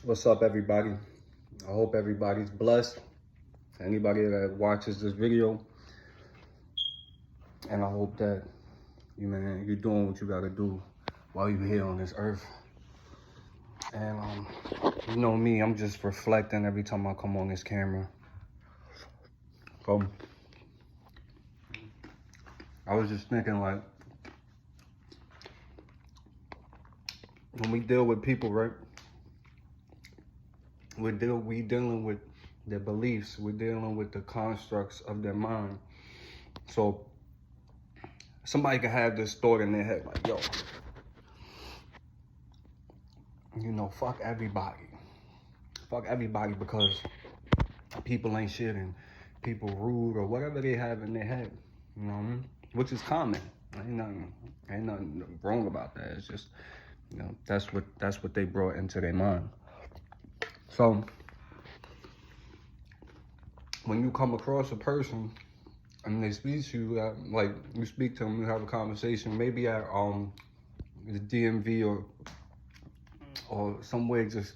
What's up, everybody? I hope everybody's blessed. Anybody that watches this video, and I hope that you're doing what you gotta do while you're here on this earth. And you know me, I'm just reflecting every time I come on this camera. So I was just thinking, like, when we deal with people, right? We dealing with their beliefs. We're dealing with the constructs of their mind. So somebody can have this thought in their head, like, yo, fuck everybody. Fuck everybody because people ain't shit and people rude or whatever they have in their head, you know what I mean? Which is common. Ain't nothing wrong about that. It's just, that's what they brought into their mind. So when you come across a person and they speak to you, like you speak to them, you have a conversation, maybe at the DMV or somewhere just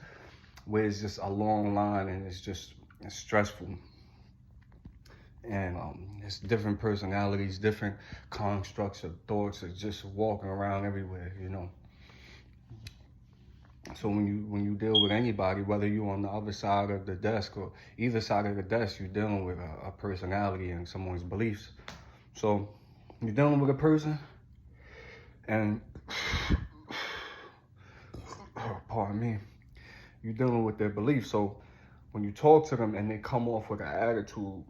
where it's just a long line and it's stressful. And it's different personalities, different constructs of thoughts are just walking around everywhere, So when you deal with anybody, whether you're on the other side of the desk or either side of the desk, you're dealing with a personality and someone's beliefs. So you're dealing with a person and, pardon me, you're dealing with their beliefs. So when you talk to them and they come off with an attitude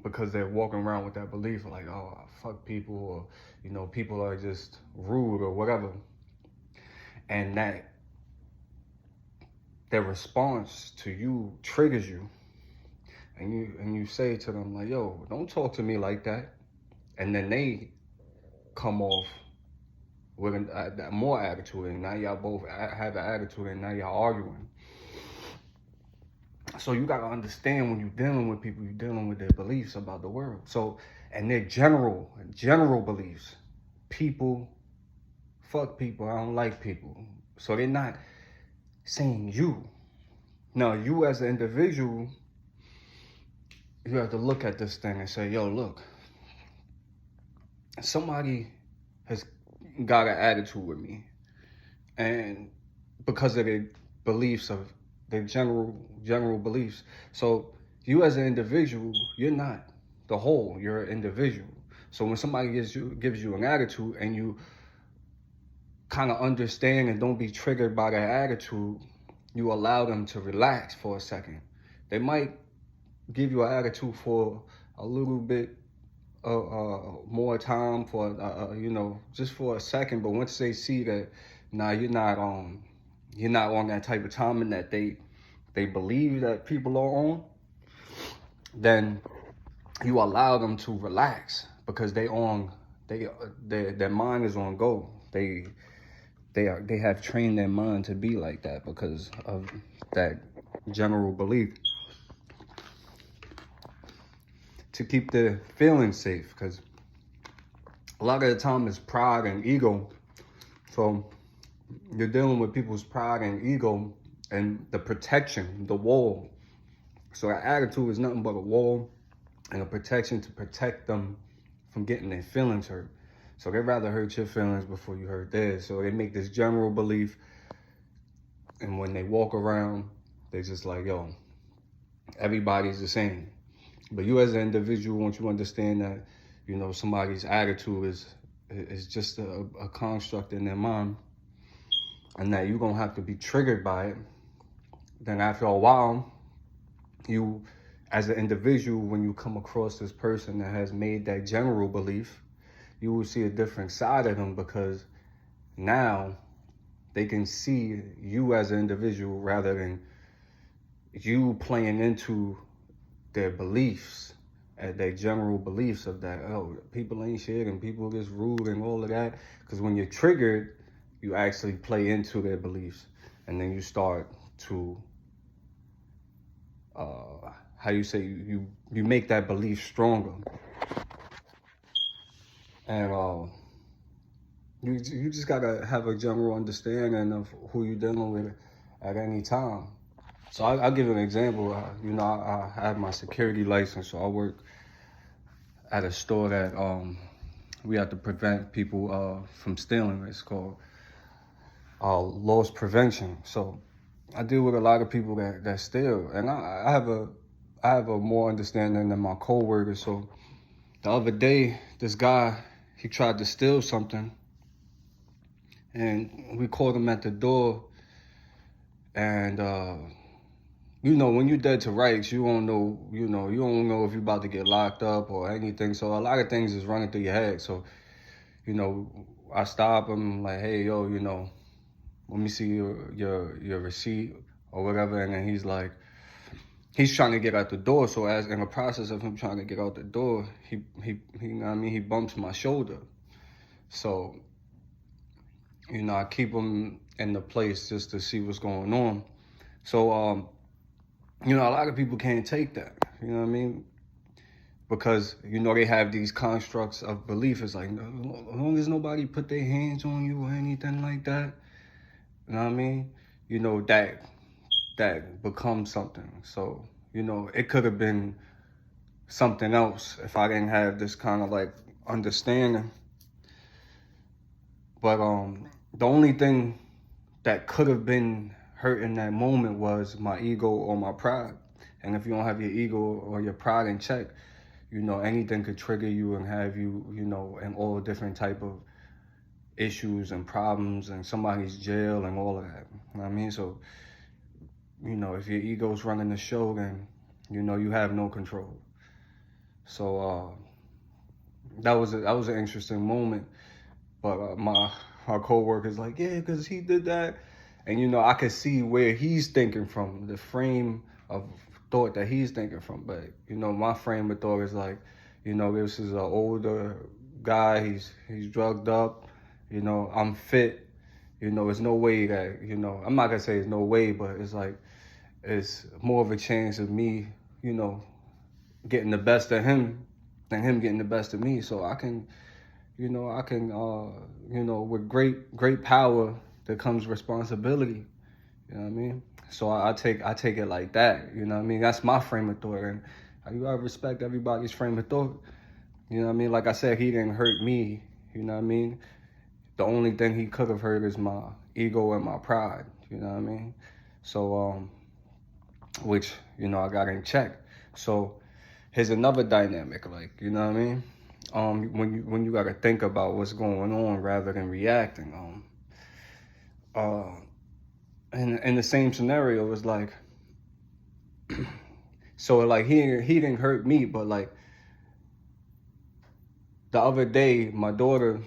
because they're walking around with that belief, like, oh, fuck people, or, people are just rude or whatever. And that their response to you triggers you. And you say to them, like, yo, don't talk to me like that. And then they come off with more attitude. And now y'all both have an attitude and now y'all arguing. So you got to understand when you're dealing with people, you're dealing with their beliefs about the world. So, and their general beliefs. People, fuck people, I don't like people. So they're not saying you. Now, you as an individual, you have to look at this thing and say, yo, look, somebody has got an attitude with me. And because of their beliefs, of their general beliefs. So you as an individual, you're not the whole, you're an individual. So when somebody gives you an attitude and you kind of understand and don't be triggered by that attitude, you allow them to relax for a second. They might give you an attitude for a little bit more time, for just for a second. But once they see that, nah, you're not on that type of time and that they believe that people are on, then you allow them to relax because their mind is on go. They have trained their mind to be like that because of that general belief, to keep their feelings safe, because a lot of the time it's pride and ego. So you're dealing with people's pride and ego and the protection, the wall. So that attitude is nothing but a wall and a protection to protect them from getting their feelings hurt. So they'd rather hurt your feelings before you hurt theirs. So they make this general belief, and when they walk around, they're just like, yo, everybody's the same. But you as an individual, once you understand that, somebody's attitude is just a construct in their mind, and that you're gonna have to be triggered by it, then after a while, you as an individual, when you come across this person that has made that general belief, you will see a different side of them, because now they can see you as an individual rather than you playing into their beliefs, their general beliefs of that, oh, people ain't shit and people just rude and all of that. Because when you're triggered, you actually play into their beliefs, and then you start to you make that belief stronger. And you just gotta have a general understanding of who you're dealing with at any time. So I'll give an example. You know, I have my security license, so I work at a store that we have to prevent people from stealing. It's called loss prevention. So I deal with a lot of people that steal, and I have a more understanding than my coworkers. So the other day, this guy, he tried to steal something, and we called him at the door, and you know, when you're dead to rights, you don't know if you're about to get locked up or anything. So a lot of things is running through your head. So, you know, I stop him like, hey, yo, you know, let me see your receipt or whatever. And then he's trying to get out the door. So as in the process of him trying to get out the door, he you know what I mean, he bumps my shoulder. So, you know, I keep him in the place just to see what's going on. So, you know, a lot of people can't take that, you know what I mean? Because, you know, they have these constructs of belief. It's like, as long as nobody put their hands on you or anything like that, you know what I mean? You know, that becomes something. So, you know, it could have been something else if I didn't have this kind of like understanding. But the only thing that could have been hurt in that moment was my ego or my pride. And if you don't have your ego or your pride in check, you know, anything could trigger you and have you, you know, in all different type of issues and problems and somebody's jail and all of that. You know what I mean? So, you know, if your ego's running the show, then, you know, you have no control. So that was an interesting moment. But my coworker's like, yeah, because he did that. And, you know, I could see where he's thinking from, the frame of thought that he's thinking from. But, you know, my frame of thought is like, you know, this is an older guy. He's drugged up. You know, I'm fit. You know, there's no way that, you know, I'm not going to say there's no way, but it's like, it's more of a chance of me, you know, getting the best of him than him getting the best of me. So I can, you know, with great power, there comes responsibility. You know what I mean? So I take it like that. You know what I mean? That's my frame of thought, and you gotta respect everybody's frame of thought. You know what I mean? Like I said, he didn't hurt me. You know what I mean? The only thing he could have hurt is my ego and my pride. You know what I mean? So which, you know, I got in check. So here's another dynamic, like, you know what I mean? When you gotta think about what's going on rather than reacting. In the same scenario, it was like, so like he didn't hurt me, but like the other day, my daughter,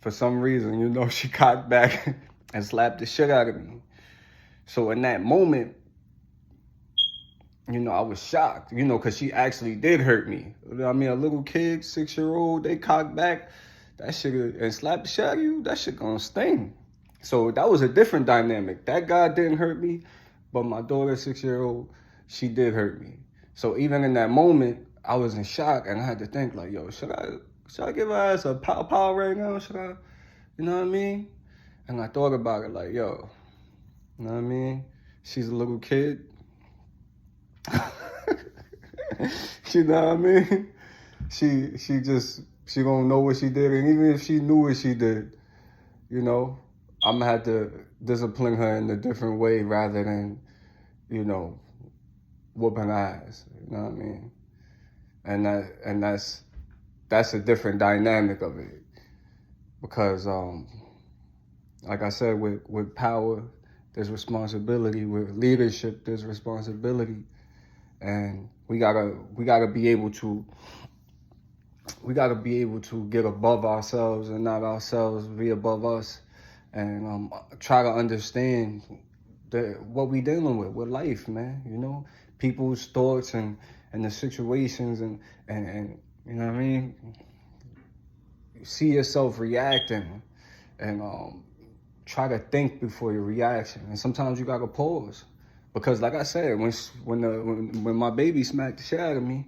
for some reason, you know, she cocked back and slapped the shit out of me. So in that moment, you know, I was shocked, you know, because she actually did hurt me. I mean, a little kid, 6-year-old, they cocked back, that shit, and slapped the shit out of you, that shit gonna sting. So that was a different dynamic. That guy didn't hurt me, but my daughter, 6-year-old, she did hurt me. So even in that moment, I was in shock, and I had to think like, yo, should I give her ass a pow right now? Should I, you know what I mean? And I thought about it like, yo, you know what I mean? She's a little kid. You know what I mean? She gonna know what she did, and even if she knew what she did, you know, I'm gonna have to discipline her in a different way rather than, you know, whooping ass. You know what I mean? And that's a different dynamic of it, because like I said, with power, there's responsibility. With leadership, there's responsibility, and we gotta be able to get above ourselves and not ourselves be above us, and try to understand what we dealing with life, man. You know, people's thoughts and the situations and you know what I mean. See yourself reacting, and try to think before your reaction. And sometimes you gotta pause, because like I said, when my baby smacked the shit out of me,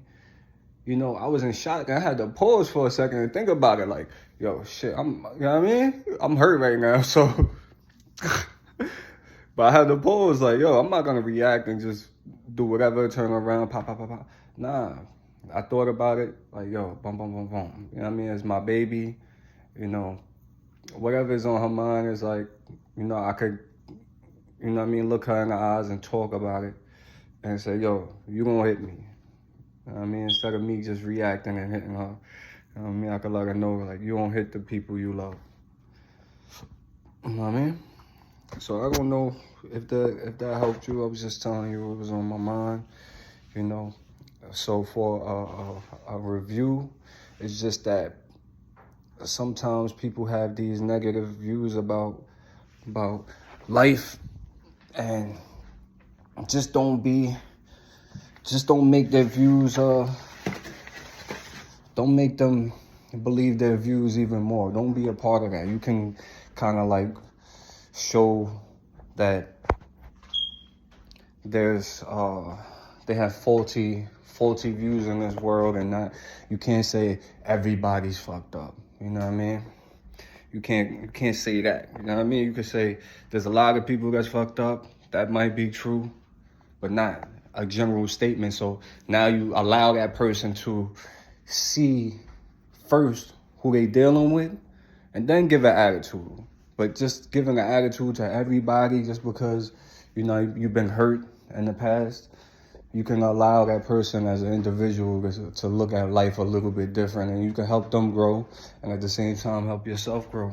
you know, I was in shock. I had to pause for a second and think about it. Like, yo, shit, you know what I mean? I'm hurt right now. So But I had to pause, like, yo, I'm not gonna react and just do whatever, turn around, pop, pop, pop, pop. Nah, I thought about it, like, yo, boom, boom, boom, boom. You know what I mean? It's my baby, you know, whatever's on her mind is like, you know, I could, you know what I mean, look her in the eyes and talk about it and say, yo, you gonna hit me. You know what I mean? Instead of me just reacting and hitting her, you know what I mean? I could let her know, like, you don't hit the people you love. You know what I mean? So I don't know if that helped you. I was just telling you what was on my mind, you know. So for a review, it's just that sometimes people have these negative views about life, and just don't make their views don't make them believe their views even more. Don't be a part of that. You can kind of like show that there's they have faulty views in this world, and not, you can't say everybody's fucked up. You know what I mean? You can't say that. You know what I mean? You could say there's a lot of people that's fucked up. That might be true, but not a general statement. So now you allow that person to see first who they dealing with, and then give an attitude. But just giving an attitude to everybody just because, you know, you've been hurt in the past, you can allow that person as an individual to look at life a little bit different, and you can help them grow and at the same time help yourself grow.